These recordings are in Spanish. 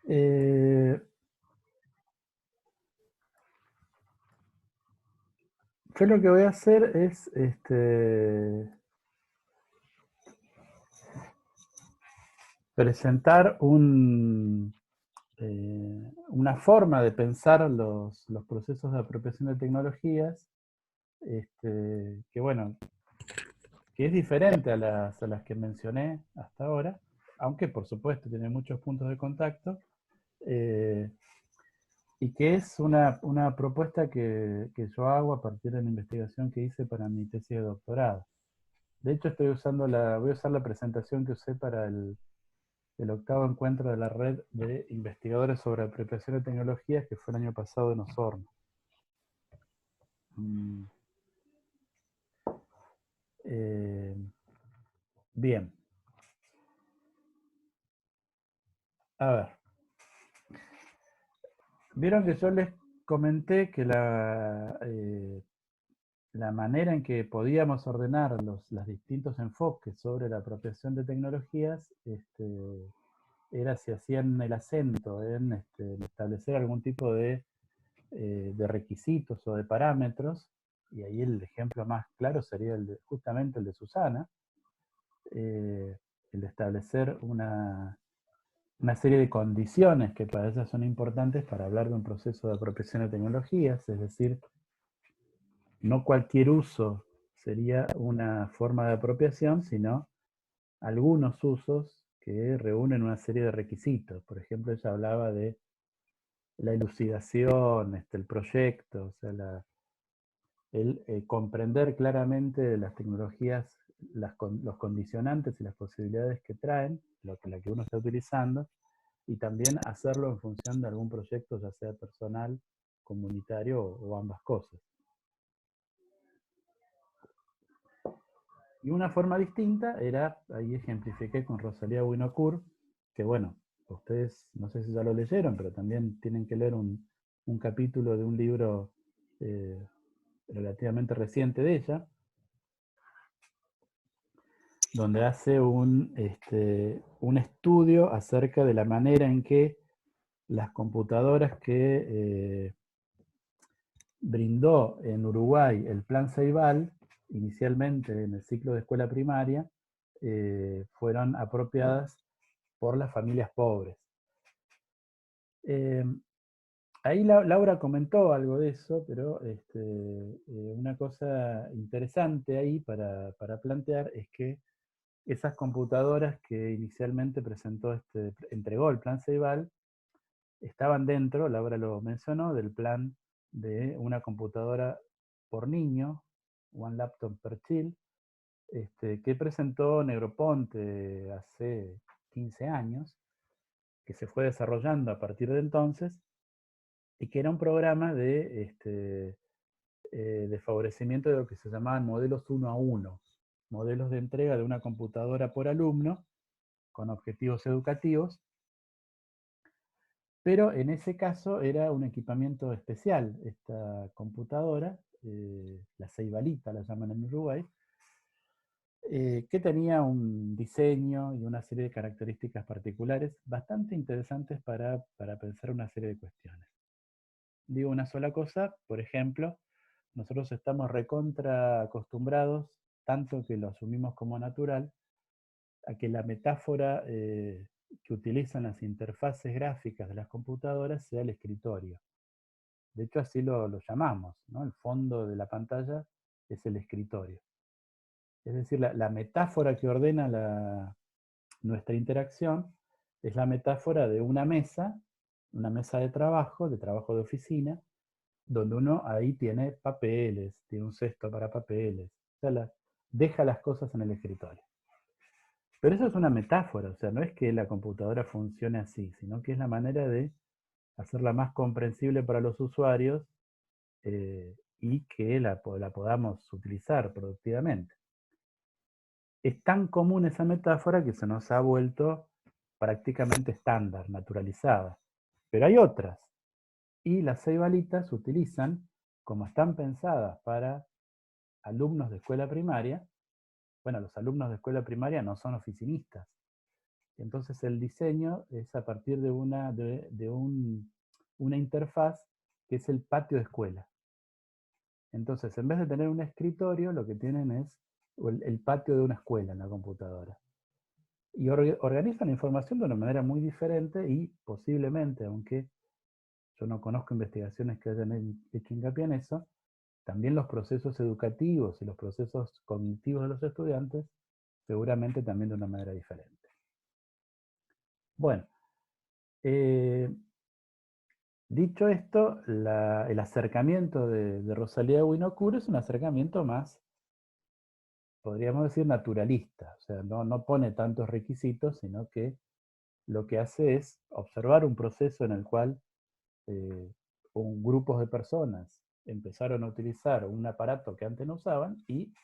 Eh, yo lo que voy a hacer es presentar una forma de pensar los procesos de apropiación de tecnologías, que bueno, que es diferente a las que mencioné hasta ahora, aunque por supuesto tiene muchos puntos de contacto, eh, y que es una propuesta que yo hago a partir de la investigación que hice para mi tesis de doctorado. De hecho, voy a usar la presentación que usé para el octavo encuentro de la red de investigadores sobre apropiación de tecnologías que fue el año pasado en Osorno. Mm, eh, bien, a ver. Vieron que yo les comenté que la manera en que podíamos ordenar los distintos enfoques sobre la apropiación de tecnologías era si hacían el acento en establecer algún tipo de requisitos o de parámetros, y ahí el ejemplo más claro sería justamente el de Susana, eh, el de establecer una serie de condiciones que para ella son importantes para hablar de un proceso de apropiación de tecnologías, es decir, no cualquier uso sería una forma de apropiación, sino algunos usos que reúnen una serie de requisitos. Por ejemplo, ella hablaba de la elucidación, el proyecto, o sea, el comprender claramente las tecnologías, los condicionantes y las posibilidades que traen, la que uno está utilizando, y también hacerlo en función de algún proyecto, ya sea personal, comunitario o ambas cosas. Y una forma distinta era, ahí ejemplifiqué con Rosalía Winocourt, que bueno, ustedes no sé si ya lo leyeron, pero también tienen que leer un capítulo de un libro eh, relativamente reciente de ella, donde hace un estudio acerca de la manera en que las computadoras que brindó en Uruguay el Plan Ceibal, inicialmente en el ciclo de escuela primaria, fueron apropiadas por las familias pobres. Eh, ahí Laura comentó algo de eso, pero una cosa interesante ahí para plantear es que esas computadoras que inicialmente entregó el plan Ceibal estaban dentro, Laura lo mencionó, del plan de una computadora por niño, One Laptop per Child, que presentó Negroponte hace 15 años, que se fue desarrollando a partir de entonces, y que era un programa de favorecimiento de lo que se llamaban modelos 1 a 1, modelos de entrega de una computadora por alumno con objetivos educativos, pero en ese caso era un equipamiento especial, esta computadora, la Ceibalita la llaman en Uruguay, que tenía un diseño y una serie de características particulares bastante interesantes para pensar una serie de cuestiones. Digo una sola cosa, por ejemplo, nosotros estamos recontra acostumbrados, tanto que lo asumimos como natural, a que la metáfora que utilizan las interfaces gráficas de las computadoras sea el escritorio. De hecho, así lo llamamos, ¿no? El fondo de la pantalla es el escritorio. Es decir, la metáfora que ordena nuestra interacción es la metáfora de una mesa de trabajo de oficina, donde uno ahí tiene papeles, tiene un cesto para papeles, o sea, deja las cosas en el escritorio. Pero eso es una metáfora, o sea, no es que la computadora funcione así, sino que es la manera de hacerla más comprensible para los usuarios y que la podamos utilizar productivamente. Es tan común esa metáfora que se nos ha vuelto prácticamente estándar, naturalizada. Pero hay otras, y las ceibalitas se utilizan como están pensadas para alumnos de escuela primaria. Bueno, los alumnos de escuela primaria no son oficinistas, Entonces el diseño es a partir de una interfaz que es el patio de escuela. Entonces, en vez de tener un escritorio, lo que tienen es el patio de una escuela en la computadora. Y organizan la información de una manera muy diferente y posiblemente, aunque yo no conozco investigaciones que hayan hecho hincapié en eso, también los procesos educativos y los procesos cognitivos de los estudiantes, seguramente también de una manera diferente. Bueno, dicho esto, el acercamiento de Rosalía Winocur es un acercamiento más, podríamos decir, naturalista. O sea, no pone tantos requisitos, sino que lo que hace es observar un proceso en el cual grupos de personas empezaron a utilizar un aparato que antes no usaban y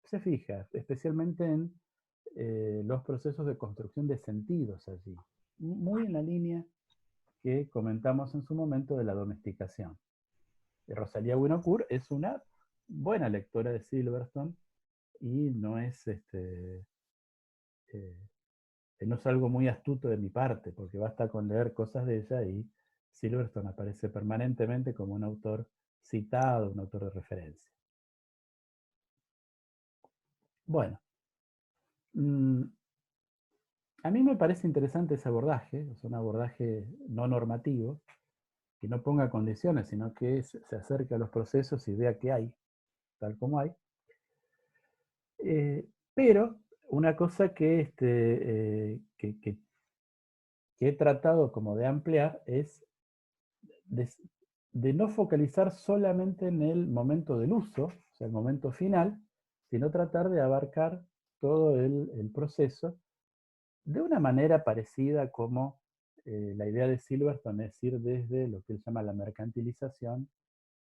se fija especialmente en los procesos de construcción de sentidos allí, muy en la línea que comentamos en su momento de la domesticación. Rosalía Winocur es una buena lectora de Silverstone y no es, no es algo muy astuto de mi parte, porque basta con leer cosas de ella y Silverstone aparece permanentemente como un autor citado, un autor de referencia. Bueno, a mí me parece interesante ese abordaje, es un abordaje no normativo, que no ponga condiciones, sino que se acerque a los procesos y vea qué hay, tal como hay. Pero una cosa que he tratado como de ampliar es de no focalizar solamente en el momento del uso, o sea, el momento final, sino tratar de abarcar todo el proceso de una manera parecida como la idea de Silverstone es ir desde lo que él llama la mercantilización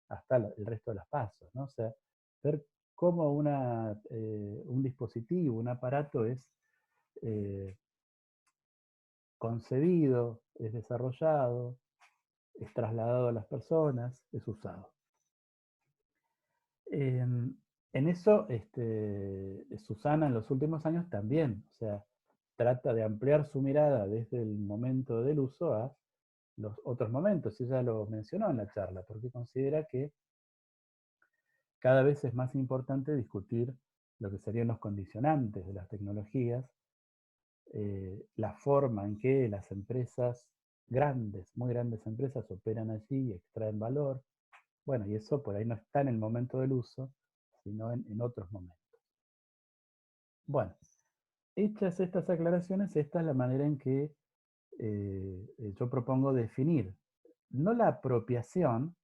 hasta el resto de los pasos, ¿no? O sea, ver cómo un dispositivo, un aparato es concebido, es desarrollado, es trasladado a las personas, es usado. En eso, Susana en los últimos años también, o sea, trata de ampliar su mirada desde el momento del uso a los otros momentos. Ella lo mencionó en la charla, porque considera que cada vez es más importante discutir lo que serían los condicionantes de las tecnologías, la forma en que las empresas grandes, muy grandes empresas, operan allí y extraen valor. Bueno, y eso por ahí no está en el momento del uso, sino en otros momentos. Bueno, hechas estas aclaraciones, esta es la manera en que yo propongo definir no la apropiación,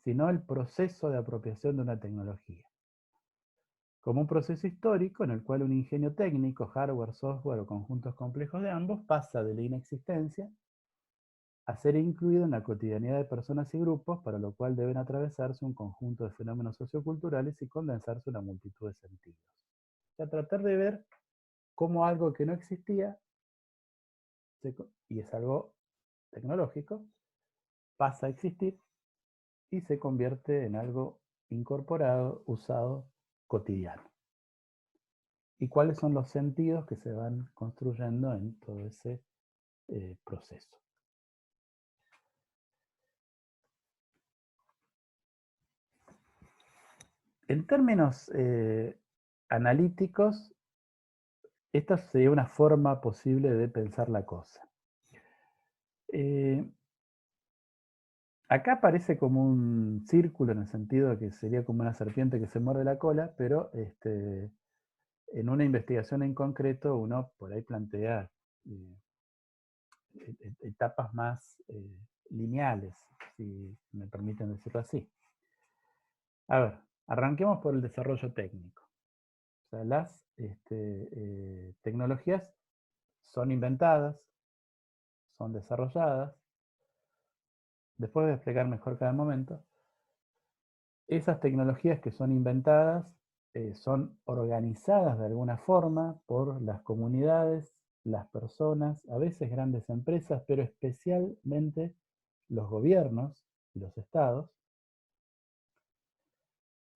sino el proceso de apropiación de una tecnología. Como un proceso histórico en el cual un ingenio técnico, hardware, software o conjuntos complejos de ambos pasa de la inexistencia a ser incluido en la cotidianidad de personas y grupos, para lo cual deben atravesarse un conjunto de fenómenos socioculturales y condensarse una multitud de sentidos. O sea, tratar de ver cómo algo que no existía, y es algo tecnológico, pasa a existir y se convierte en algo incorporado, usado, cotidiano. Y cuáles son los sentidos que se van construyendo en todo ese proceso. En términos analíticos, esta sería una forma posible de pensar la cosa. Acá parece como un círculo en el sentido de que sería como una serpiente que se muerde la cola, pero en una investigación en concreto uno por ahí plantea etapas más lineales, si me permiten decirlo así. A ver, arranquemos por el desarrollo técnico. O sea, las tecnologías son inventadas, son desarrolladas. Después de explicar mejor cada momento, esas tecnologías que son inventadas son organizadas de alguna forma por las comunidades, las personas, a veces grandes empresas, pero especialmente los gobiernos y los estados.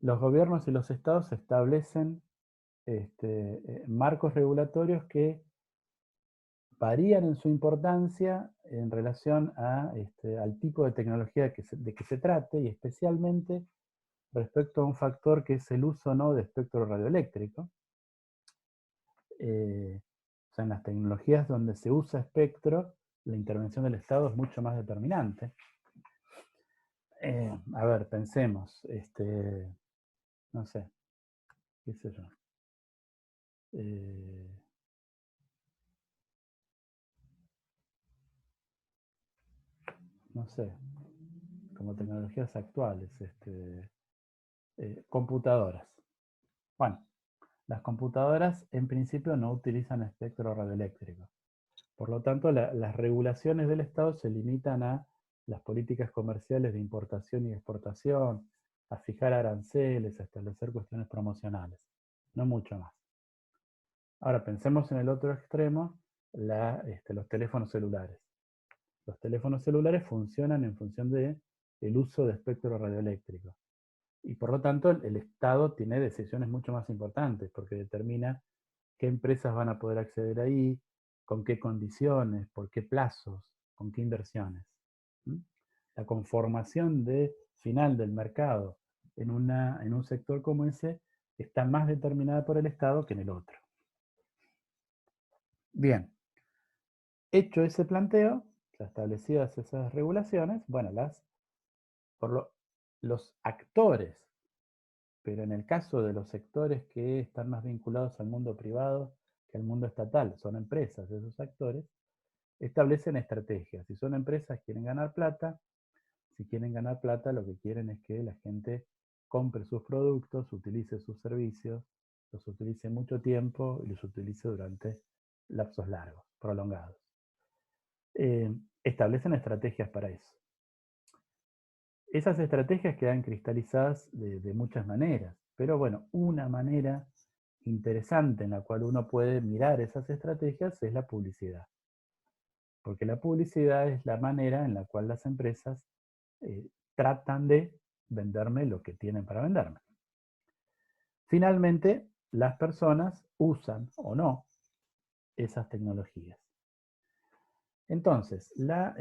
Los gobiernos y los estados establecen marcos regulatorios que varían en su importancia en relación a, al tipo de tecnología de que se trate, y especialmente respecto a un factor que es el uso o no de espectro radioeléctrico. O sea, en las tecnologías donde se usa espectro, la intervención del Estado es mucho más determinante. A ver, pensemos, no sé, qué sé yo. No sé, como tecnologías actuales, computadoras. Bueno, las computadoras en principio no utilizan espectro radioeléctrico. Por lo tanto, las regulaciones del Estado se limitan a las políticas comerciales de importación y exportación, a fijar aranceles, a establecer cuestiones promocionales, no mucho más. Ahora pensemos en el otro extremo, los teléfonos celulares. Los teléfonos celulares funcionan en función del uso de espectro radioeléctrico. Y por lo tanto, el Estado tiene decisiones mucho más importantes, porque determina qué empresas van a poder acceder ahí, con qué condiciones, por qué plazos, con qué inversiones. La conformación final del mercado en un sector como ese está más determinada por el Estado que en el otro. Bien, hecho ese planteo, establecidas esas regulaciones, bueno, los actores, pero en el caso de los sectores que están más vinculados al mundo privado que al mundo estatal, son empresas, esos actores, establecen estrategias. Si son empresas, quieren ganar plata. Si quieren ganar plata, lo que quieren es que la gente compre sus productos, utilice sus servicios, los utilice mucho tiempo y los utilice durante lapsos largos, prolongados. Establecen estrategias para eso. Esas estrategias quedan cristalizadas de muchas maneras, pero bueno, una manera interesante en la cual uno puede mirar esas estrategias es la publicidad. Porque la publicidad es la manera en la cual las empresas tratan de venderme lo que tienen para venderme. Finalmente, las personas usan o no esas tecnologías. Entonces, la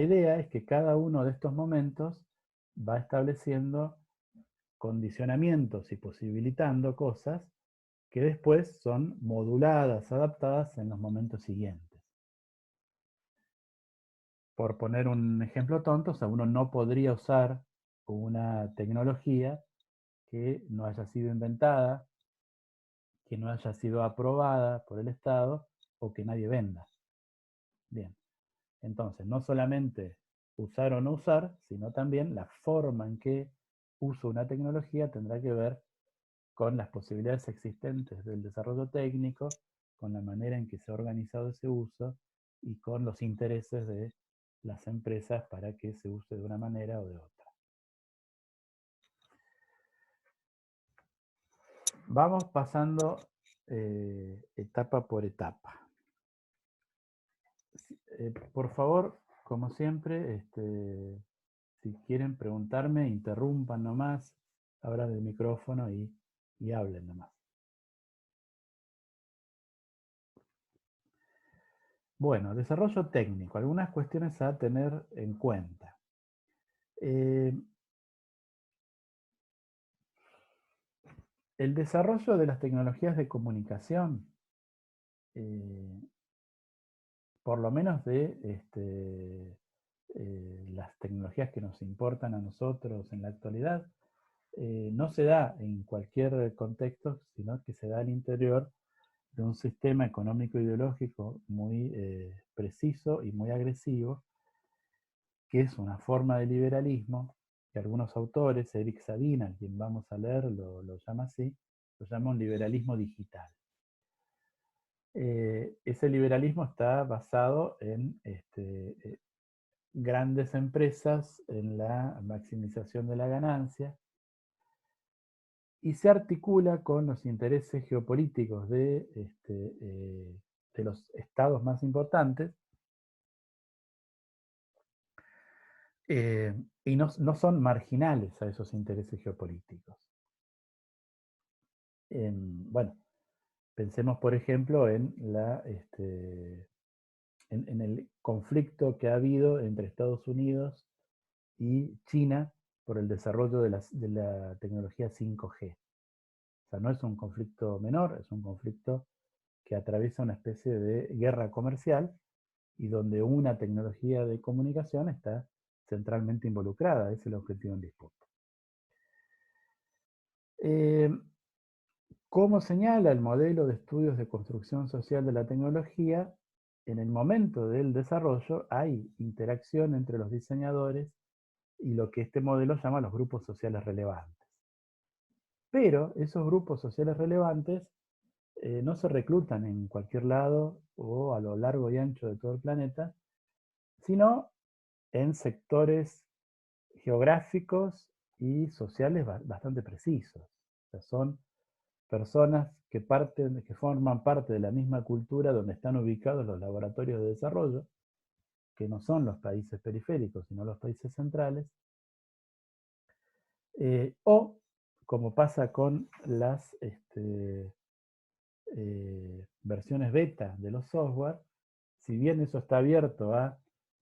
idea es que cada uno de estos momentos va estableciendo condicionamientos y posibilitando cosas que después son moduladas, adaptadas en los momentos siguientes. Por poner un ejemplo tonto, o sea, uno no podría usar una tecnología que no haya sido inventada, que no haya sido aprobada por el Estado o que nadie venda. Bien, entonces no solamente usar o no usar, sino también la forma en que uso una tecnología tendrá que ver con las posibilidades existentes del desarrollo técnico, con la manera en que se ha organizado ese uso y con los intereses de las empresas para que se use de una manera o de otra. Vamos pasando etapa por etapa. Por favor, como siempre, si quieren preguntarme, interrumpan nomás, abran el micrófono y hablen nomás. Bueno, desarrollo técnico, algunas cuestiones a tener en cuenta. El desarrollo de las tecnologías de comunicación, por lo menos de las tecnologías que nos importan a nosotros en la actualidad, no se da en cualquier contexto, sino que se da al interior de un sistema económico ideológico muy preciso y muy agresivo, que es una forma de liberalismo que algunos autores, Eric Sadina, quien vamos a leer, lo llama así, lo llama un liberalismo digital. Ese liberalismo está basado en grandes empresas, en la maximización de la ganancia, y se articula con los intereses geopolíticos de los estados más importantes, y no son marginales a esos intereses geopolíticos. Bueno, Pensemos, por ejemplo, en en el conflicto que ha habido entre Estados Unidos y China por el desarrollo de la tecnología 5G. O sea, no es un conflicto menor, es un conflicto que atraviesa una especie de guerra comercial y donde una tecnología de comunicación está centralmente involucrada. Ese es el objetivo en disputa. Como señala el modelo de estudios de construcción social de la tecnología, en el momento del desarrollo hay interacción entre los diseñadores y lo que este modelo llama los grupos sociales relevantes. Pero esos grupos sociales relevantes no se reclutan en cualquier lado o a lo largo y ancho de todo el planeta, sino en sectores geográficos y sociales bastante precisos. O sea, son personas que forman parte de la misma cultura donde están ubicados los laboratorios de desarrollo, que no son los países periféricos, sino los países centrales, o como pasa con las versiones beta de los software, si bien eso está abierto a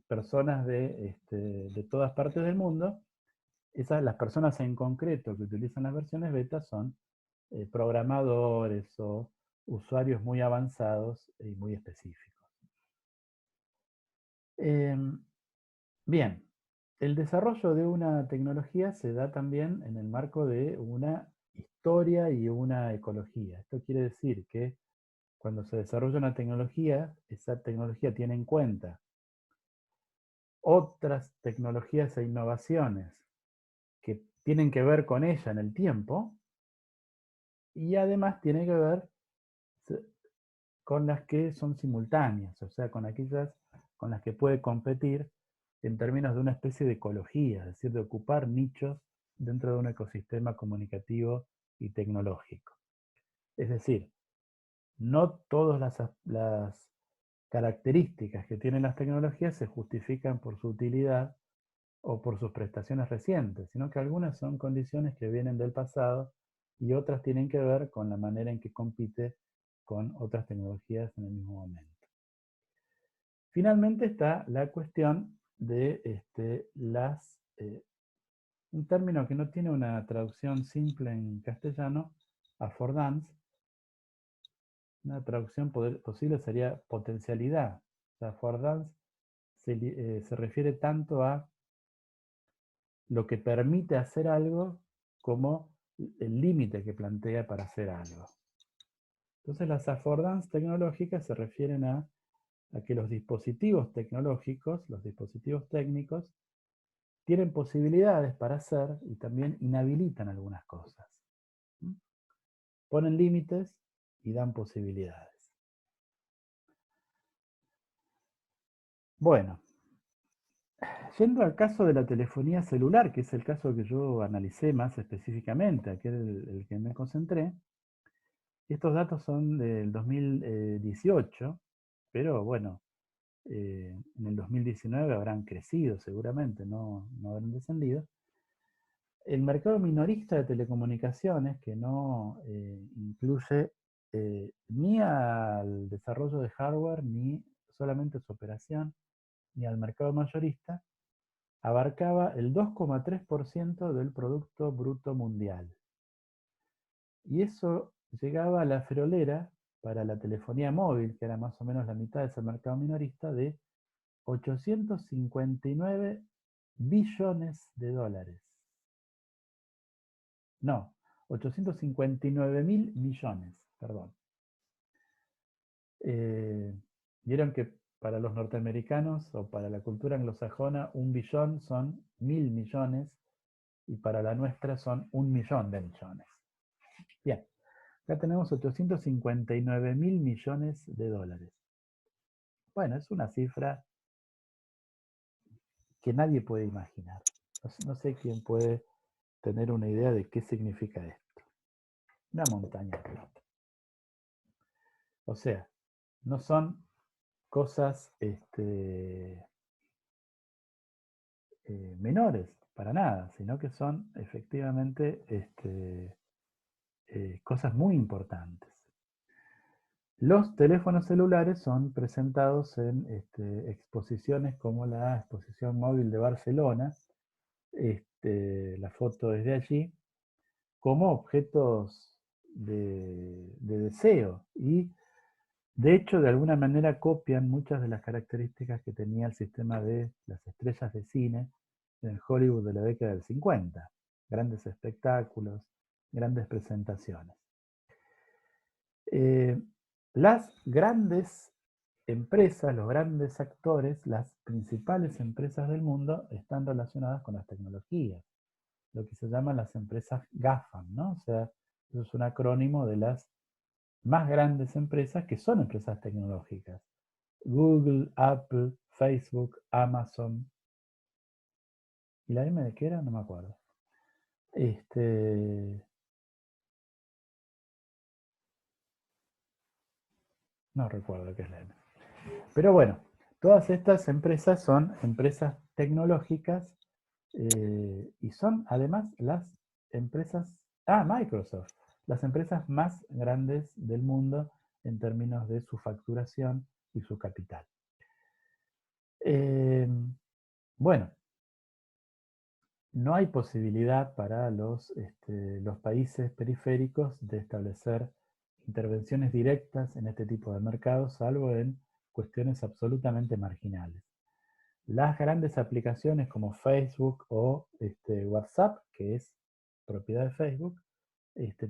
personas de todas partes del mundo, las personas en concreto que utilizan las versiones beta son programadores o usuarios muy avanzados y muy específicos. Bien, el desarrollo de una tecnología se da también en el marco de una historia y una ecología. Esto quiere decir que cuando se desarrolla una tecnología, esa tecnología tiene en cuenta otras tecnologías e innovaciones que tienen que ver con ella en el tiempo y además tiene que ver con las que son simultáneas, o sea, con aquellas con las que puede competir en términos de una especie de ecología, es decir, de ocupar nichos dentro de un ecosistema comunicativo y tecnológico. Es decir, no todas las características que tienen las tecnologías se justifican por su utilidad o por sus prestaciones recientes, sino que algunas son condiciones que vienen del pasado y otras tienen que ver con la manera en que compite con otras tecnologías en el mismo momento. Finalmente está la cuestión de un término que no tiene una traducción simple en castellano, affordance. Una traducción posible sería potencialidad. O sea, affordance se refiere tanto a lo que permite hacer algo como el límite que plantea para hacer algo. Entonces las affordances tecnológicas se refieren a que los dispositivos tecnológicos, los dispositivos técnicos, tienen posibilidades para hacer y también inhabilitan algunas cosas. Ponen límites y dan posibilidades. Bueno, yendo al caso de la telefonía celular, que es el caso que yo analicé más específicamente, aquel el que me concentré, estos datos son del 2018, pero bueno, en el 2019 habrán crecido seguramente, no habrán descendido. El mercado minorista de telecomunicaciones, que no incluye ni al desarrollo de hardware, ni solamente su operación, ni al mercado mayorista, abarcaba el 2,3% del Producto Bruto Mundial. Y eso llegaba a la friolera para la telefonía móvil, que era más o menos la mitad de ese mercado minorista, de 859 billones de dólares. No, 859 mil millones, perdón. Vieron que para los norteamericanos o para la cultura anglosajona, 1 billón son 1.000 millones y para la nuestra son 1 millón de millones. Bien, acá tenemos 859 mil millones de dólares. Bueno, es una cifra que nadie puede imaginar. No sé quién puede tener una idea de qué significa esto. Una montaña de plata. O sea, no son cosas menores, para nada, sino que son efectivamente cosas muy importantes. Los teléfonos celulares son presentados en exposiciones como la Exposición Móvil de Barcelona, la foto es de allí, como objetos de deseo y de hecho de alguna manera copian muchas de las características que tenía el sistema de las estrellas de cine en Hollywood de la década del 50. Grandes espectáculos, grandes presentaciones. Las grandes empresas, los grandes actores, las principales empresas del mundo están relacionadas con las tecnologías, lo que se llaman las empresas GAFAM, ¿no? O sea, eso es un acrónimo de las más grandes empresas que son empresas tecnológicas. Google, Apple, Facebook, Amazon. ¿Y la M de qué era? No me acuerdo. No recuerdo qué es la M. Pero bueno, todas estas empresas son empresas tecnológicas y son además las empresas, Microsoft, las empresas más grandes del mundo en términos de su facturación y su capital. Bueno, no hay posibilidad para los países periféricos de establecer intervenciones directas en este tipo de mercados, salvo en cuestiones absolutamente marginales. Las grandes aplicaciones como Facebook o WhatsApp, que es propiedad de Facebook,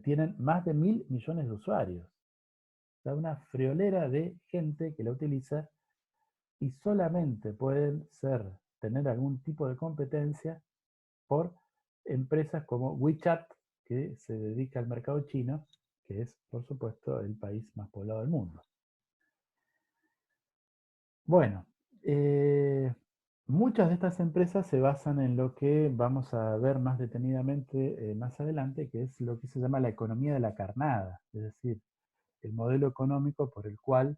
tienen más de 1.000 millones de usuarios. O sea, una friolera de gente que la utiliza y solamente pueden tener algún tipo de competencia por empresas como WeChat, que se dedica al mercado chino, que es, por supuesto, el país más poblado del mundo. Bueno, muchas de estas empresas se basan en lo que vamos a ver más detenidamente más adelante, que es lo que se llama la economía de la carnada, es decir, el modelo económico por el cual,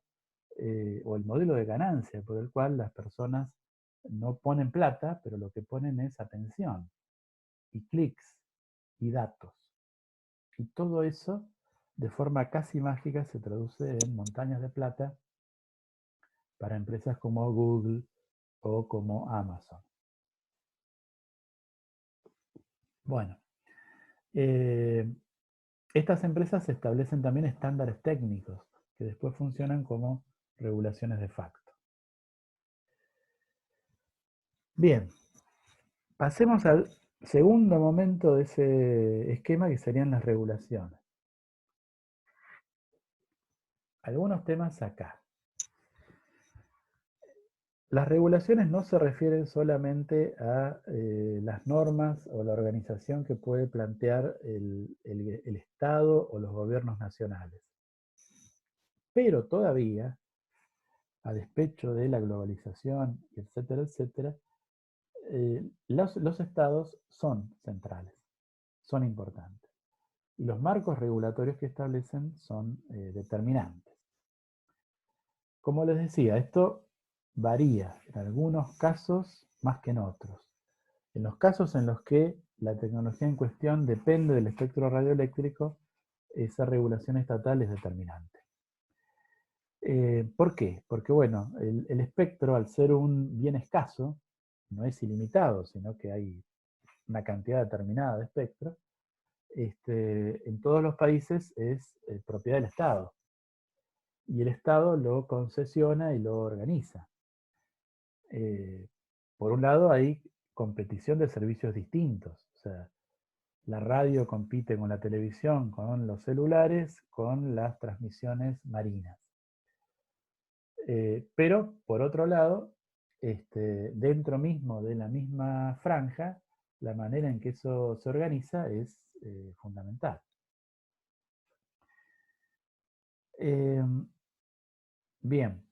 o el modelo de ganancia por el cual las personas no ponen plata, pero lo que ponen es atención y clics y datos. Y todo eso, de forma casi mágica, se traduce en montañas de plata para empresas como Google o como Amazon. Bueno, estas empresas establecen también estándares técnicos que después funcionan como regulaciones de facto. Bien, pasemos al segundo momento de ese esquema, que serían las regulaciones. Algunos temas acá. Las regulaciones no se refieren solamente a las normas o la organización que puede plantear el Estado o los gobiernos nacionales. Pero todavía, a despecho de la globalización, etcétera, etcétera, los estados son centrales, son importantes. Y los marcos regulatorios que establecen son determinantes. Como les decía, esto varía en algunos casos más que en otros. En los casos en los que la tecnología en cuestión depende del espectro radioeléctrico, esa regulación estatal es determinante. ¿Por qué? Porque bueno, el espectro, al ser un bien escaso, no es ilimitado, sino que hay una cantidad determinada de espectro, en todos los países es propiedad del Estado. Y el Estado lo concesiona y lo organiza. Por un lado hay competición de servicios distintos. O sea, la radio compite con la televisión, con los celulares, con las transmisiones marinas. Pero, por otro lado, dentro mismo de la misma franja, la manera en que eso se organiza es fundamental. Bien,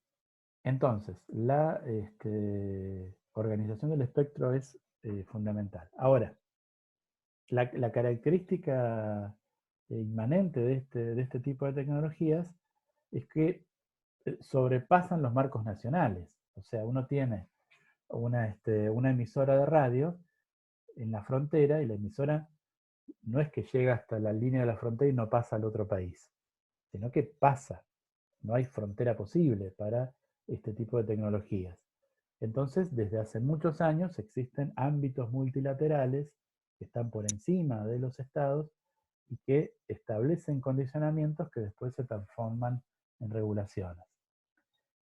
entonces, la organización del espectro es fundamental. Ahora, la característica inmanente de este tipo de tecnologías es que sobrepasan los marcos nacionales. O sea, uno tiene una emisora de radio en la frontera y la emisora no es que llega hasta la línea de la frontera y no pasa al otro país, sino que pasa no hay frontera posible para este tipo de tecnologías. Entonces, desde hace muchos años existen ámbitos multilaterales que están por encima de los estados y que establecen condicionamientos que después se transforman en regulaciones.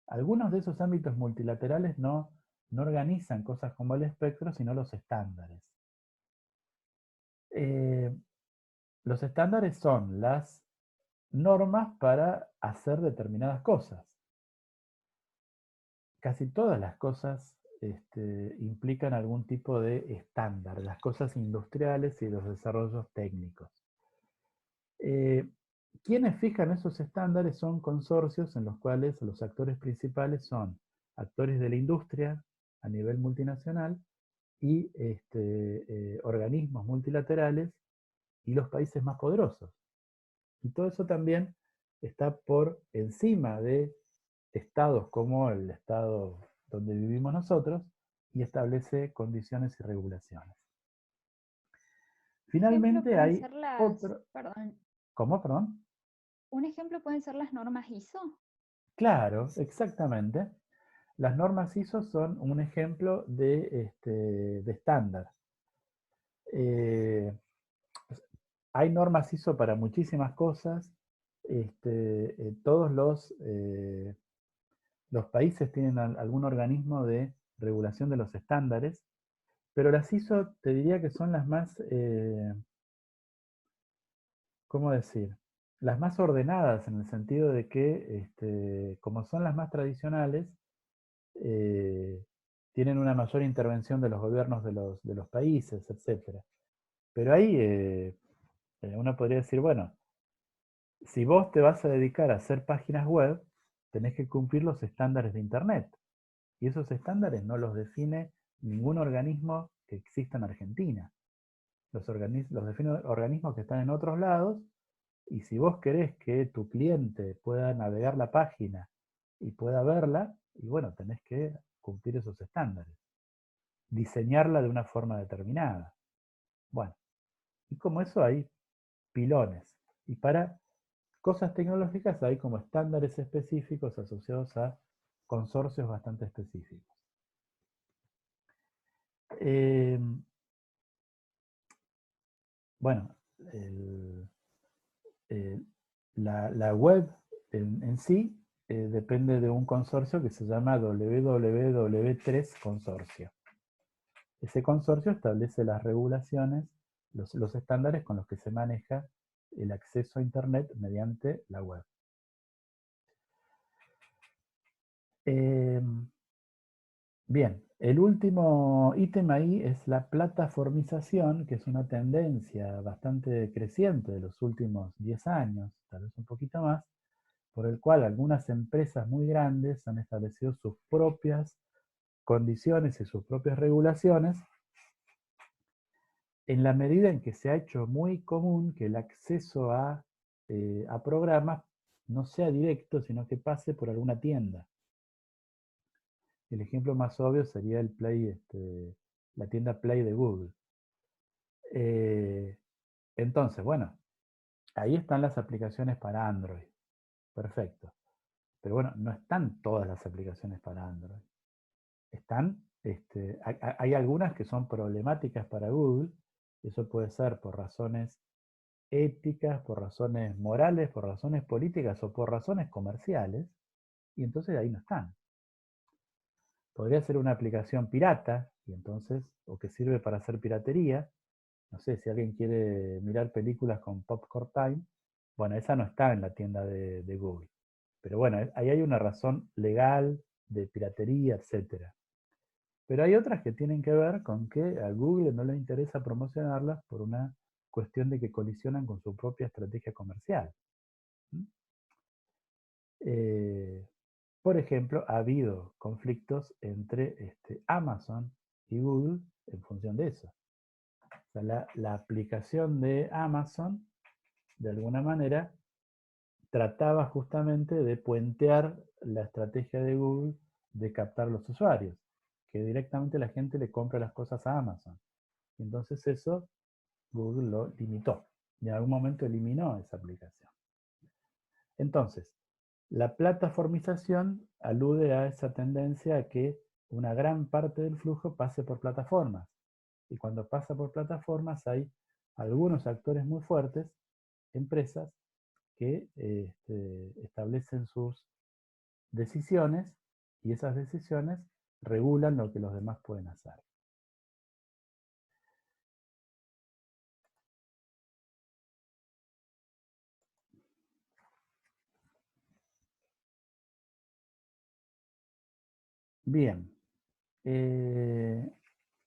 Algunos de esos ámbitos multilaterales no organizan cosas como el espectro, sino los estándares. Los estándares son las normas para hacer determinadas cosas. Casi todas las cosas implican algún tipo de estándar, las cosas industriales y los desarrollos técnicos. Quienes fijan esos estándares son consorcios en los cuales los actores principales son actores de la industria a nivel multinacional y organismos multilaterales y los países más poderosos. Y todo eso también está por encima de estados como el estado donde vivimos nosotros y establece condiciones y regulaciones. Finalmente hay otro... Perdón, ¿Cómo, perdón? un ejemplo pueden ser las normas ISO. Claro, exactamente. Las normas ISO son un ejemplo de estándar. Hay normas ISO para muchísimas cosas. Todos los países tienen algún organismo de regulación de los estándares, pero las ISO te diría que son las más, ¿cómo decir? Las más ordenadas en el sentido de que, como son las más tradicionales, eh, tienen una mayor intervención de los gobiernos de los países, etc. Pero ahí uno podría decir, bueno, si vos te vas a dedicar a hacer páginas web, tenés que cumplir los estándares de Internet. Y esos estándares no los define ningún organismo que exista en Argentina. Los definen organismos que están en otros lados, y si vos querés que tu cliente pueda navegar la página y pueda verla, y bueno, tenés que cumplir esos estándares. Diseñarla de una forma determinada. Bueno, y como eso hay pilones. Y para cosas tecnológicas hay como estándares específicos asociados a consorcios bastante específicos. Eh, bueno, el, la web en sí depende de un consorcio que se llama WWW3 Consorcio. Ese consorcio establece las regulaciones, los estándares con los que se maneja el acceso a Internet mediante la web. Bien, el último ítem ahí es la plataformización, que es una tendencia bastante creciente de los últimos 10 años, tal vez un poquito más, por el cual algunas empresas muy grandes han establecido sus propias condiciones y sus propias regulaciones, en la medida en que se ha hecho muy común que el acceso a programas no sea directo, sino que pase por alguna tienda. El ejemplo más obvio sería el Play, la tienda Play de Google. Entonces, bueno, ahí están las aplicaciones para Android. Perfecto. Pero bueno, no están todas las aplicaciones para Android. Hay algunas que son problemáticas para Google. Eso puede ser por razones éticas, por razones morales, por razones políticas o por razones comerciales. Y entonces ahí no están. Podría ser una aplicación pirata, y entonces, o que sirve para hacer piratería. No sé, si alguien quiere mirar películas con Popcorn Time, bueno, esa no está en la tienda de Google. Pero bueno, ahí hay una razón legal de piratería, etc. Pero hay otras que tienen que ver con que a Google no le interesa promocionarlas por una cuestión de que colisionan con su propia estrategia comercial. Por ejemplo, ha habido conflictos entre Amazon y Google en función de eso. O sea, la aplicación de Amazon, de alguna manera, trataba justamente de puentear la estrategia de Google de captar los usuarios, que directamente la gente le compra las cosas a Amazon. Entonces eso Google lo limitó y en algún momento eliminó esa aplicación. Entonces, La plataformización alude a esa tendencia a que una gran parte del flujo pase por plataformas. Y cuando pasa por plataformas hay algunos actores muy fuertes, empresas, que establecen sus decisiones y esas decisiones regulan lo que los demás pueden hacer. Bien.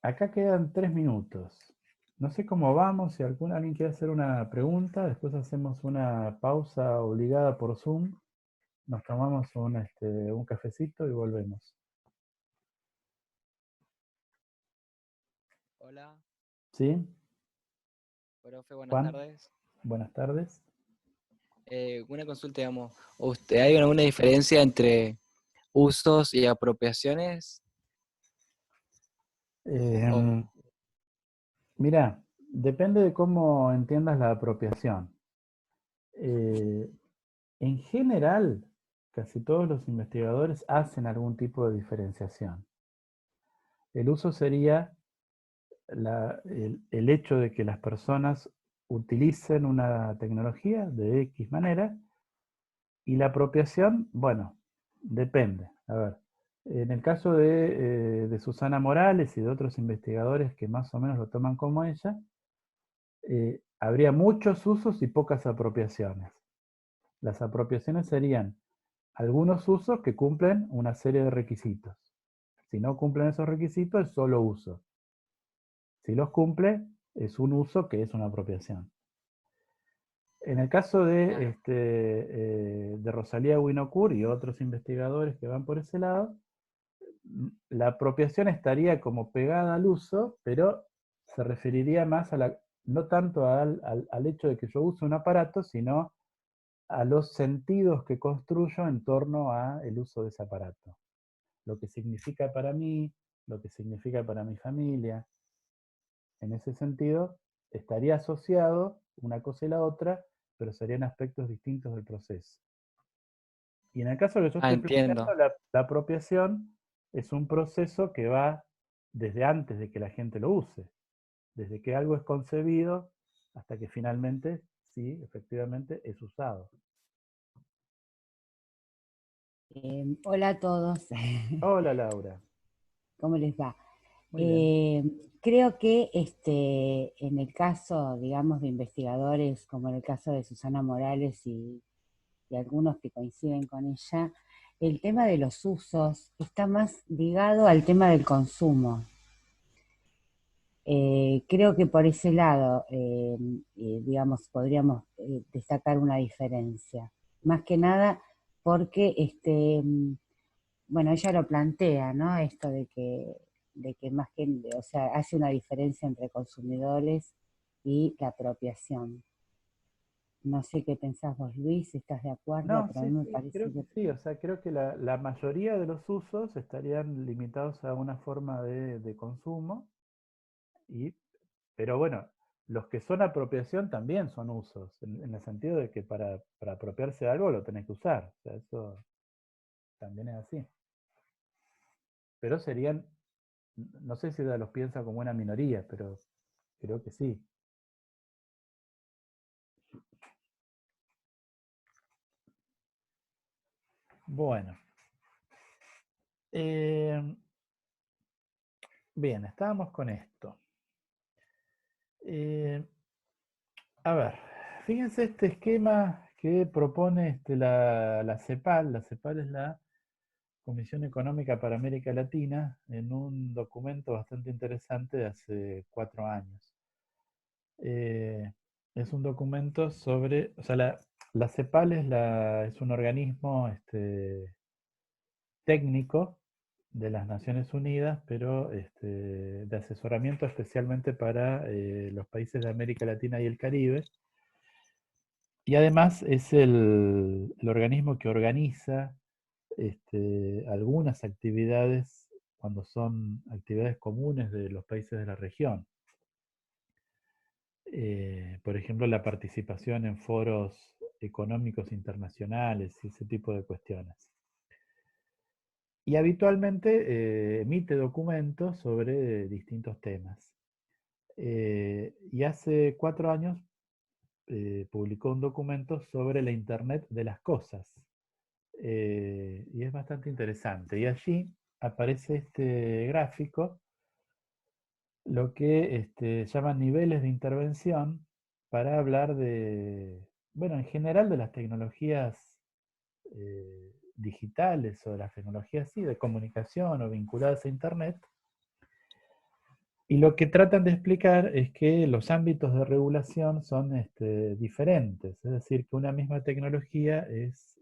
Acá quedan 3 minutos. No sé cómo vamos, si alguien quiere hacer una pregunta, después hacemos una pausa obligada por Zoom, nos tomamos un cafecito y volvemos. Hola, ¿Sí? profe, buenas Juan, tardes. buenas tardes. Una consulta, digamos, ¿hay alguna diferencia entre usos y apropiaciones? O, Mira, depende de cómo entiendas la apropiación. Eh, en general, casi todos los investigadores hacen algún tipo de diferenciación. El uso sería el hecho de que las personas utilicen una tecnología de X manera, y la apropiación, bueno, depende. A ver, en el caso de Susana Morales y de otros investigadores que más o menos lo toman como ella, habría muchos usos y pocas apropiaciones. Las apropiaciones serían algunos usos que cumplen una serie de requisitos. Si no cumplen esos requisitos, es solo uso. Si los cumple, es un uso que es una apropiación. En el caso de Rosalía Winocour y otros investigadores que van por ese lado, la apropiación estaría como pegada al uso, pero se referiría más no tanto al hecho de que yo use un aparato, sino a los sentidos que construyo en torno al uso de ese aparato. Lo que significa para mí, lo que significa para mi familia. En ese sentido, estaría asociado una cosa y la otra, pero serían aspectos distintos del proceso. Y en el caso que yo estoy planteando, entiendo. la apropiación es un proceso que va desde antes de que la gente lo use, desde que algo es concebido hasta que finalmente, sí, efectivamente, es usado. Hola a todos, Hola Laura. ¿cómo les va? Muy bien. Creo que en el caso, digamos, de investigadores, como en el caso de Susana Morales y algunos que coinciden con ella, el tema de los usos está más ligado al tema del consumo. Creo que por ese lado, digamos, podríamos destacar una diferencia. Más que nada porque bueno, ella lo plantea, ¿no? Esto de que más que, o sea, hace una diferencia entre consumidores y la apropiación. No sé qué pensás vos, Luis, si estás de acuerdo, No, pero a sí, mí me sí, parece creo que que... sí. O sea, creo que la mayoría de los usos estarían limitados a una forma de consumo, pero bueno, los que son apropiación también son usos, en el sentido de que para apropiarse de algo lo tenés que usar. O sea, eso también es así. Pero serían, no sé si ella los piensa como una minoría, pero creo que sí. Bueno, eh, bien, estábamos con esto. Eh, a ver, fíjense este esquema que propone la CEPAL. La CEPAL es la Comisión Económica para América Latina, en un documento bastante interesante de hace 4 años. Eh, es un documento sobre, o sea, la CEPAL es un organismo técnico de las Naciones Unidas, pero de asesoramiento especialmente para los países de América Latina y el Caribe. Y además es el organismo que organiza algunas actividades cuando son actividades comunes de los países de la región. Por ejemplo, la participación en foros económicos internacionales y ese tipo de cuestiones. Y habitualmente emite documentos sobre distintos temas. Y hace 4 años publicó un documento sobre la Internet de las cosas. Y es bastante interesante. Y allí aparece este gráfico, lo que llaman niveles de intervención, para hablar de, bueno, en general de las tecnologías digitales o de las tecnologías sí, de comunicación o vinculadas a Internet. Y lo que tratan de explicar es que los ámbitos de regulación son diferentes, es decir, que una misma tecnología es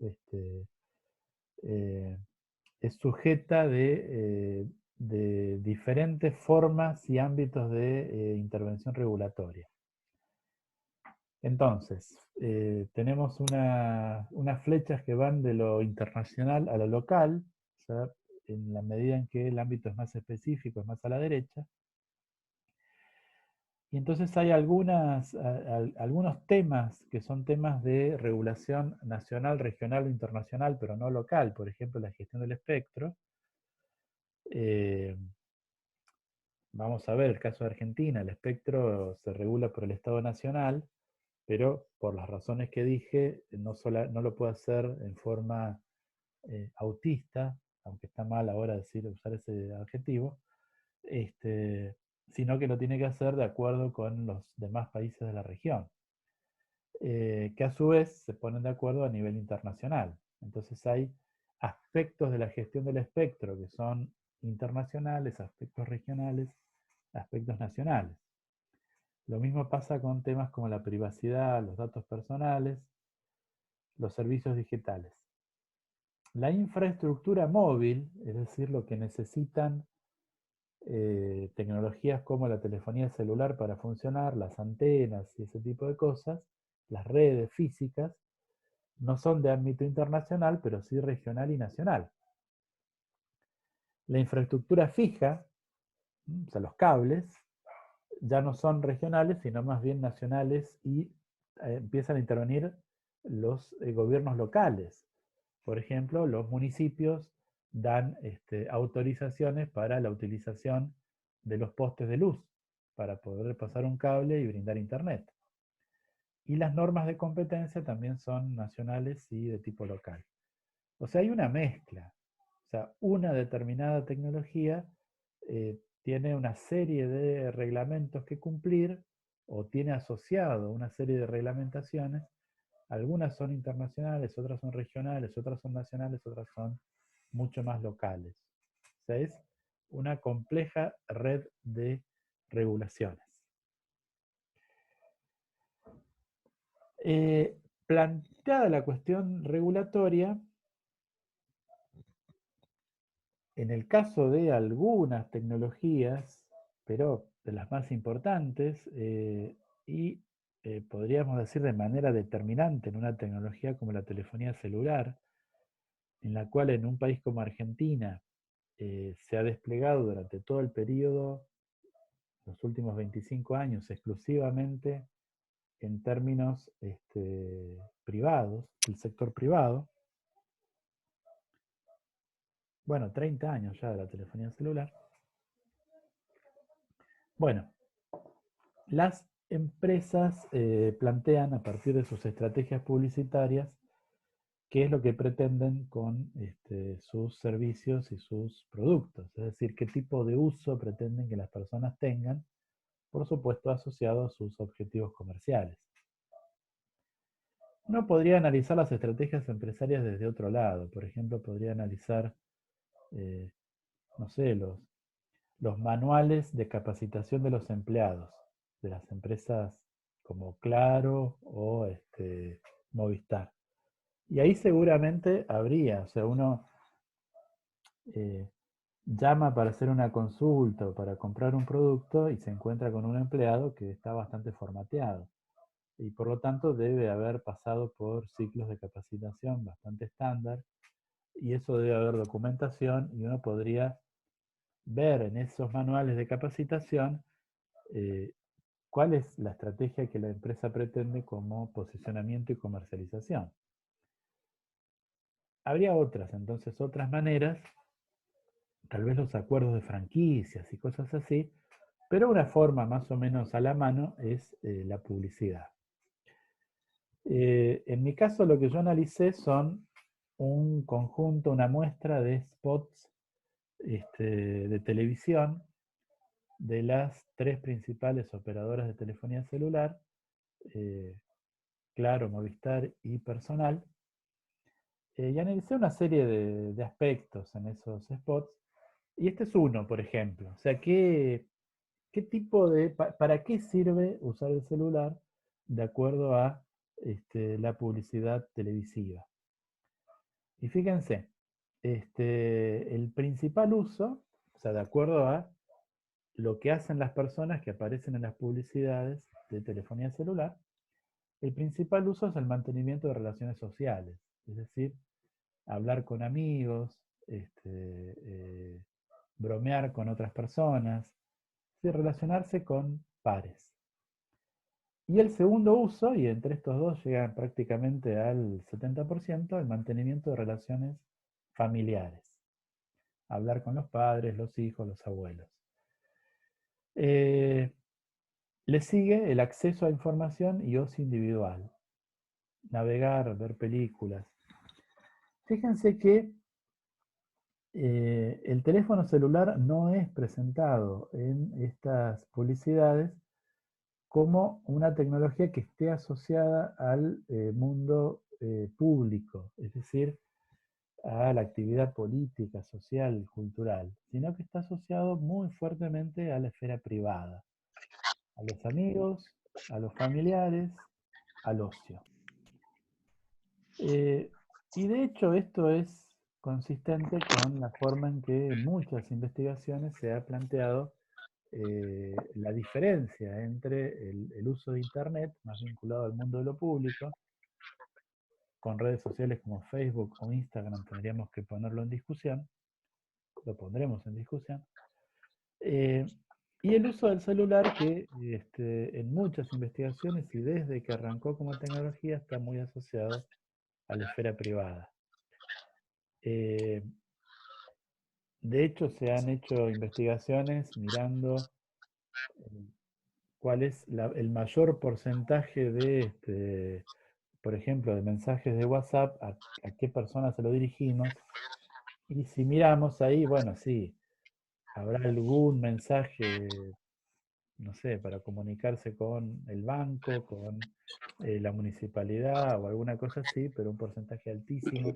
sujeta de diferentes formas y ámbitos de intervención regulatoria. Entonces, tenemos unas flechas que van de lo internacional a lo local, o sea, en la medida en que el ámbito es más específico, es más a la derecha. Y entonces hay algunos temas que son temas de regulación nacional, regional o internacional, pero no local. Por ejemplo, la gestión del espectro. Vamos a ver el caso de Argentina. El espectro se regula por el Estado Nacional, pero por las razones que dije, no lo puede hacer en forma autista, aunque está mal ahora usar ese adjetivo, sino que lo tiene que hacer de acuerdo con los demás países de la región, que a su vez se ponen de acuerdo a nivel internacional. Entonces hay aspectos de la gestión del espectro que son internacionales, aspectos regionales, aspectos nacionales. Lo mismo pasa con temas como la privacidad, los datos personales, los servicios digitales. La infraestructura móvil, es decir, lo que necesitan tecnologías como la telefonía celular para funcionar, las antenas y ese tipo de cosas, las redes físicas, no son de ámbito internacional, pero sí regional y nacional. La infraestructura fija, o sea, los cables, ya no son regionales, sino más bien nacionales y empiezan a intervenir los gobiernos locales. Por ejemplo, los municipios dan autorizaciones para la utilización de los postes de luz para poder pasar un cable y brindar internet. Y las normas de competencia también son nacionales y de tipo local. O sea, hay una mezcla. O sea, una determinada tecnología tiene una serie de reglamentos que cumplir o tiene asociado una serie de reglamentaciones. Algunas son internacionales, otras son regionales, otras son nacionales, otras son mucho más locales. O sea, es una compleja red de regulaciones. Planteada la cuestión regulatoria, en el caso de algunas tecnologías, pero de las más importantes, podríamos decir de manera determinante en una tecnología como la telefonía celular, en la cual en un país como Argentina se ha desplegado durante todo el periodo, los últimos 25 años, exclusivamente en términos privados, el sector privado. Bueno, 30 años ya de la telefonía celular. Bueno, las empresas plantean a partir de sus estrategias publicitarias qué es lo que pretenden con sus servicios y sus productos, es decir, qué tipo de uso pretenden que las personas tengan, por supuesto asociado a sus objetivos comerciales. Uno podría analizar las estrategias empresarias desde otro lado, por ejemplo, podría analizar, no sé, los manuales de capacitación de los empleados de las empresas como Claro o Movistar. Y ahí seguramente habría, o sea, uno llama para hacer una consulta o para comprar un producto y se encuentra con un empleado que está bastante formateado. Y por lo tanto debe haber pasado por ciclos de capacitación bastante estándar, y eso debe haber documentación, y uno podría ver en esos manuales de capacitación cuál es la estrategia que la empresa pretende como posicionamiento y comercialización. Habría otras, entonces, otras maneras, tal vez los acuerdos de franquicias y cosas así, pero una forma más o menos a la mano es la publicidad. En mi caso, lo que yo analicé son un conjunto, una muestra de spots de televisión de las 3 principales operadoras de telefonía celular, Claro, Movistar y Personal, y analicé una serie de aspectos en esos spots, y este es uno, por ejemplo. O sea, ¿qué tipo para qué sirve usar el celular de acuerdo a la publicidad televisiva? Y fíjense, el principal uso, o sea, de acuerdo a lo que hacen las personas que aparecen en las publicidades de telefonía celular, el principal uso es el mantenimiento de relaciones sociales, es decir, hablar con amigos, bromear con otras personas, y relacionarse con pares. Y el segundo uso, y entre estos dos llegan prácticamente al 70%, el mantenimiento de relaciones familiares. Hablar con los padres, los hijos, los abuelos. Le sigue el acceso a información y ocio individual. Navegar, ver películas. Fíjense que el teléfono celular no es presentado en estas publicidades como una tecnología que esté asociada al mundo público, es decir, a la actividad política, social, cultural, sino que está asociado muy fuertemente a la esfera privada, a los amigos, a los familiares, al ocio. Y de hecho esto es consistente con la forma en que en muchas investigaciones se ha planteado la diferencia entre el uso de Internet, más vinculado al mundo de lo público, con redes sociales como Facebook o Instagram tendríamos que ponerlo en discusión, lo pondremos en discusión, y el uso del celular que en muchas investigaciones y desde que arrancó como tecnología está muy asociado a la esfera privada. De hecho, se han hecho investigaciones mirando cuál es el mayor porcentaje de, por ejemplo, de mensajes de WhatsApp, a qué personas se lo dirigimos. Y si miramos ahí, bueno, sí, habrá algún mensaje, no sé, para comunicarse con el banco, con la municipalidad o alguna cosa así, pero un porcentaje altísimo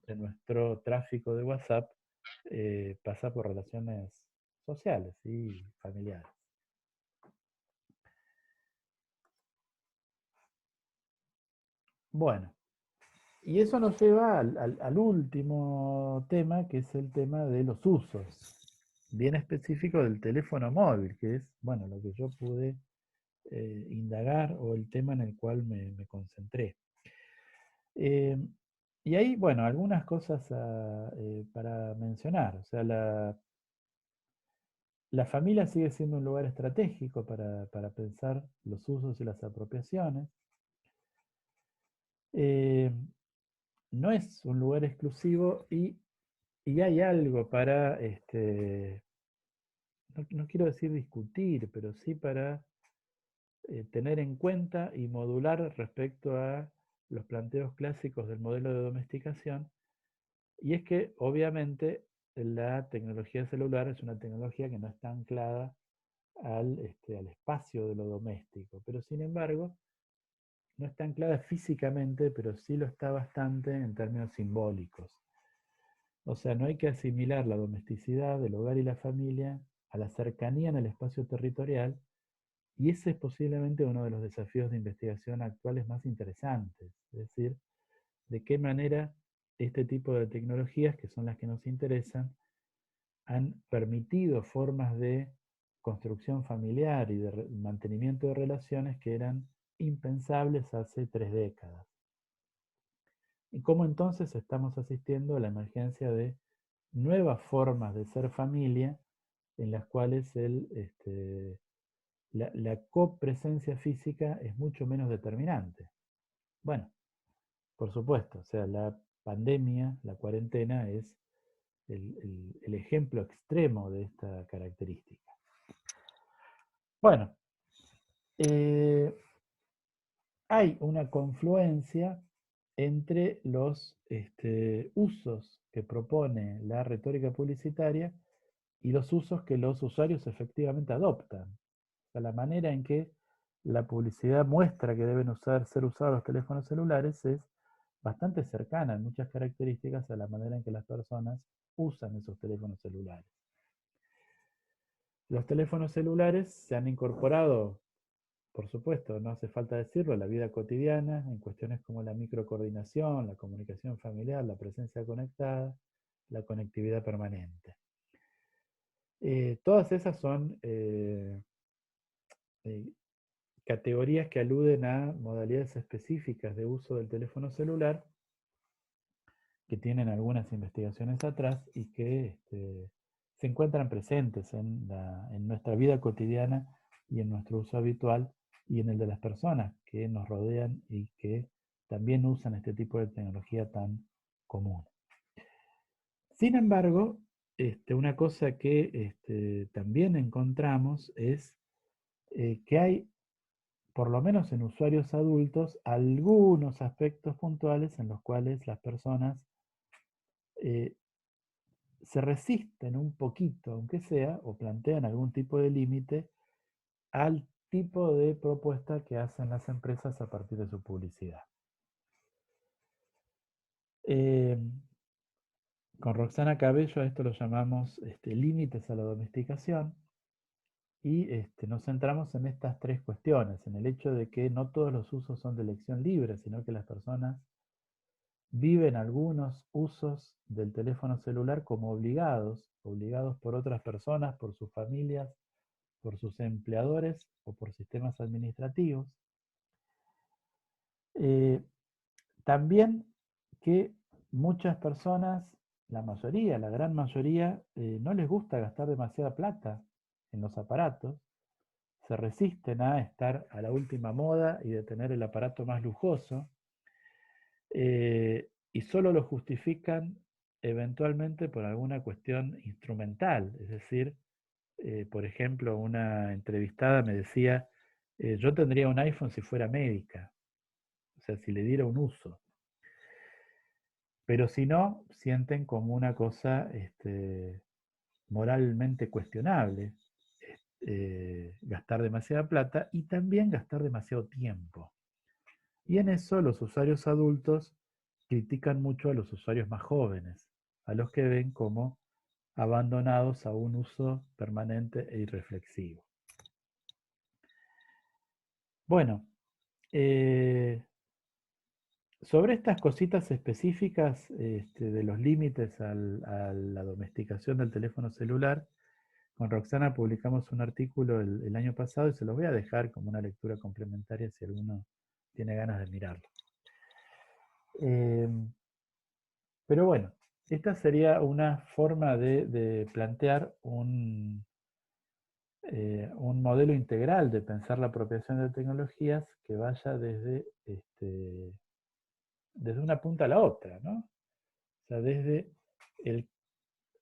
de nuestro tráfico de WhatsApp pasa por relaciones sociales y familiares. Bueno, y eso nos lleva al último tema, que es el tema de los usos, bien específico del teléfono móvil, que es, bueno, lo que yo pude indagar o el tema en el cual me concentré. Y ahí, bueno, algunas cosas para mencionar. O sea, la familia sigue siendo un lugar estratégico para pensar los usos y las apropiaciones. No es un lugar exclusivo y hay algo para, no quiero decir discutir, pero sí para tener en cuenta y modular respecto a los planteos clásicos del modelo de domesticación. Y es que, obviamente, la tecnología celular es una tecnología que no está anclada al espacio de lo doméstico, pero sin embargo, no está anclada físicamente, pero sí lo está bastante en términos simbólicos. O sea, no hay que asimilar la domesticidad del hogar y la familia a la cercanía en el espacio territorial, y ese es posiblemente uno de los desafíos de investigación actuales más interesantes, es decir, de qué manera este tipo de tecnologías, que son las que nos interesan, han permitido formas de construcción familiar y de mantenimiento de relaciones que eran impensables hace 3 décadas. Y cómo entonces estamos asistiendo a la emergencia de nuevas formas de ser familia en las cuales la copresencia física es mucho menos determinante. Bueno, por supuesto, o sea, la pandemia, la cuarentena es el ejemplo extremo de esta característica. Bueno, hay una confluencia entre los usos que propone la retórica publicitaria y los usos que los usuarios efectivamente adoptan. O sea, la manera en que la publicidad muestra que deben ser usados los teléfonos celulares es bastante cercana en muchas características a la manera en que las personas usan esos teléfonos celulares. Los teléfonos celulares se han incorporado, por supuesto, no hace falta decirlo, a la vida cotidiana, en cuestiones como la microcoordinación, la comunicación familiar, la presencia conectada, la conectividad permanente. Todas esas son categorías que aluden a modalidades específicas de uso del teléfono celular, que tienen algunas investigaciones atrás y que se encuentran presentes en nuestra vida cotidiana y en nuestro uso habitual y en el de las personas que nos rodean y que también usan este tipo de tecnología tan común. Sin embargo, una cosa que también encontramos es que hay, por lo menos en usuarios adultos, algunos aspectos puntuales en los cuales las personas se resisten un poquito, aunque sea, o plantean algún tipo de límite al tipo de propuesta que hacen las empresas a partir de su publicidad. Con Roxana Cabello a esto lo llamamos límites a la domesticación, y nos centramos en estas tres cuestiones, en el hecho de que no todos los usos son de elección libre, sino que las personas viven algunos usos del teléfono celular como obligados por otras personas, por sus familias, por sus empleadores o por sistemas administrativos. También que muchas personas, la mayoría, la gran mayoría, no les gusta gastar demasiada plata en los aparatos, se resisten a estar a la última moda y de tener el aparato más lujoso, y solo lo justifican eventualmente por alguna cuestión instrumental, es decir, por ejemplo, una entrevistada me decía, yo tendría un iPhone si fuera médica, o sea, si le diera un uso. Pero si no, sienten como una cosa moralmente cuestionable gastar demasiada plata y también gastar demasiado tiempo. Y en eso los usuarios adultos critican mucho a los usuarios más jóvenes, a los que ven como abandonados a un uso permanente e irreflexivo. Bueno, sobre estas cositas específicas de los límites a la domesticación del teléfono celular, con Roxana publicamos un artículo el año pasado y se los voy a dejar como una lectura complementaria si alguno tiene ganas de mirarlo. Pero bueno, esta sería una forma de plantear un modelo integral de pensar la apropiación de tecnologías que vaya desde una punta a la otra, ¿no? O sea, desde el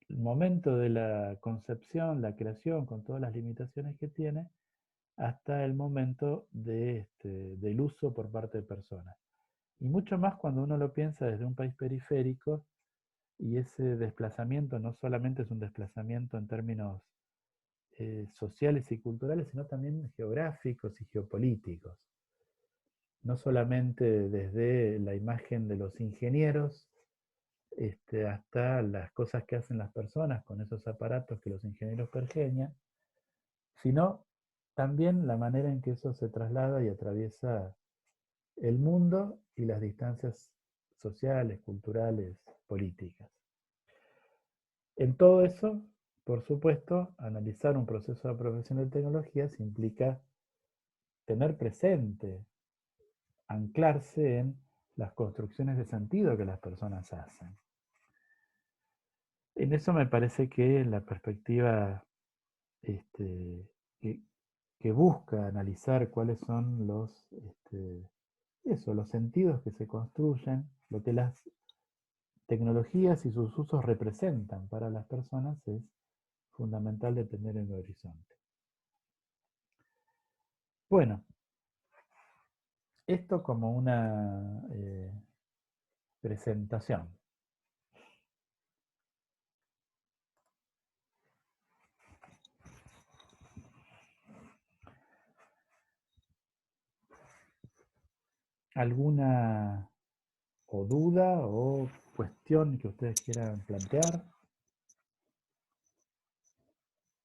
momento de la concepción, la creación, con todas las limitaciones que tiene, hasta el momento del uso por parte de personas. Y mucho más cuando uno lo piensa desde un país periférico, y ese desplazamiento no solamente es un desplazamiento en términos sociales y culturales, sino también geográficos y geopolíticos. No solamente desde la imagen de los ingenieros, hasta las cosas que hacen las personas con esos aparatos que los ingenieros pergeñan, sino también la manera en que eso se traslada y atraviesa el mundo y las distancias sociales, culturales, políticas. En todo eso, por supuesto, analizar un proceso de apropiación de tecnologías implica tener presente, anclarse en las construcciones de sentido que las personas hacen. En eso me parece que la perspectiva que que busca analizar cuáles son los, los sentidos que se construyen, lo que las tecnologías y sus usos representan para las personas, es fundamental de tener en el horizonte. Bueno, esto como una presentación. ¿Alguna o duda o cuestión que ustedes quieran plantear?